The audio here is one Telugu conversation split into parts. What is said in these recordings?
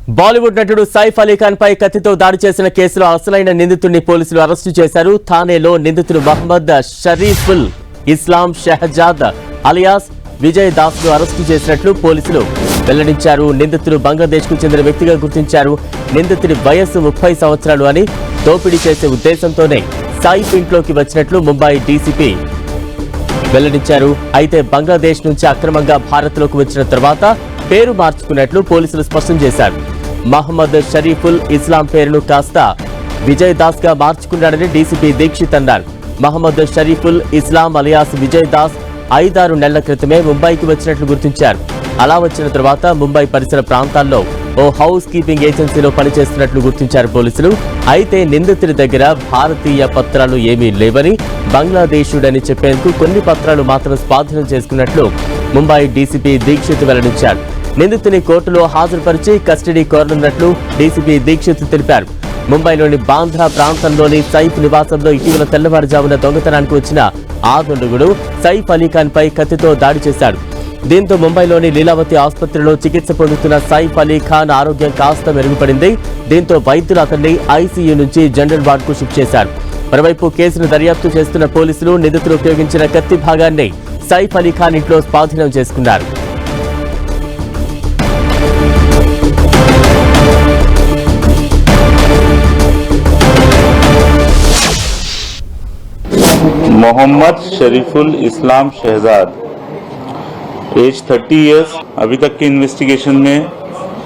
బాలీవుడ్ నటుడు సైఫ్ అలీ ఖాన్ పై కత్తితో దాడి చేసిన కేసులో అసలైన నిందితుడిని పోలీసులు అరెస్టు చేశారు. థానేలో నిందితుడు మహమ్మద్ షరీఫుల్ ఇస్లాం షెహజాద్ అలియాస్ విజయ్ దాస్ ను అరెస్టు చేసినట్లు పోలీసులు వెల్లడించారు. నిందితుడు బంగ్లాదేశ్ కు చెందిన వ్యక్తిగా గుర్తించారు. నిందితుడి వయస్సు 30 సంవత్సరాలు అని, దోపిడీ చేసే ఉద్దేశంతోనే సైఫ్ ఇంట్లోకి వచ్చినట్లు ముంబై డీసీపీ వెల్లడించారు. అయితే బంగ్లాదేశ్ నుంచి అక్రమంగా భారత్ లోకి వచ్చిన తర్వాత పేరు మార్చుకున్నట్లు పోలీసులు స్పష్టం చేశారు. మహమ్మద్ షరీఫుల్ ఇస్లాం పేరును కాస్త విజయ్ దాస్ గా మార్చుకున్నాడని డీసీపీ దీక్షిత్ అన్నారు. మహమ్మద్ షరీఫుల్ ఇస్లాం అలియాస్ విజయ్ దాస్ 5-6 నెలల క్రితమే ముంబైకి వచ్చినట్లు గుర్తించారు. అలా వచ్చిన తర్వాత ముంబై పరిసర ప్రాంతాల్లో ఓ హౌస్ కీపింగ్ ఏజెన్సీలో పనిచేస్తున్నట్లు గుర్తించారు పోలీసులు. అయితే నిందితుడి దగ్గర భారతీయ పత్రాలు ఏమీ లేవని, బంగ్లాదేశుడని చెప్పేందుకు కొన్ని పత్రాలు మాత్రం స్వాధీనం చేసుకున్నట్లు ముంబై డీసీపీ దీక్షిత్ వెల్లడించారు. నిందితుని కోర్టులో హాజరుపరిచి కస్టడీ కోరనున్నట్లు డీసీపీ దీక్షిత్ తెలిపారు. ముంబైలోని బాంద్రా ప్రాంతంలోని సైఫ్ నివాసంలో ఇటీవల తెల్లవారుజామున దొంగతనానికి వచ్చిన ఆ దుండగుడు సైఫ్ అలీ ఖాన్ పై కత్తితో దాడి చేశాడు. దీంతో ముంబైలోని లీలావతి ఆసుపత్రిలో చికిత్స పొందుతున్న సైఫ్ అలీ ఖాన్ ఆరోగ్యం కాస్త మెరుగుపడింది. దీంతో వైద్యులు అతన్ని ఐసీయూ నుంచి జనరల్ వార్డ్ కు షిఫ్ట్ చేశారు. మరోవైపు కేసును దర్యాప్తు చేస్తున్న పోలీసులు నిందితులు ఉపయోగించిన కత్తి భాగాన్ని సైఫ్ అలీ ఖాన్ ఇంట్లో స్వాధీనం చేసుకున్నారు. मोहम्मद शरीफुल इस्लाम शहजाद, एज 30 ईयर्स। अभी तक के इन्वेस्टिगेशन में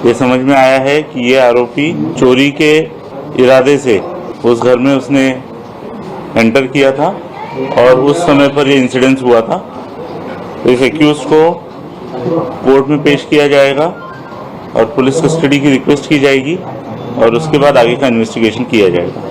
ये समझ में आया है कि ये आरोपी चोरी के इरादे से उस घर में उसने एंटर किया था और उस समय पर ये इंसिडेंस हुआ था। तो इस एक्यूज को कोर्ट में पेश किया जाएगा और पुलिस कस्टडी की रिक्वेस्ट की जाएगी और उसके बाद आगे का इन्वेस्टिगेशन किया जाएगा।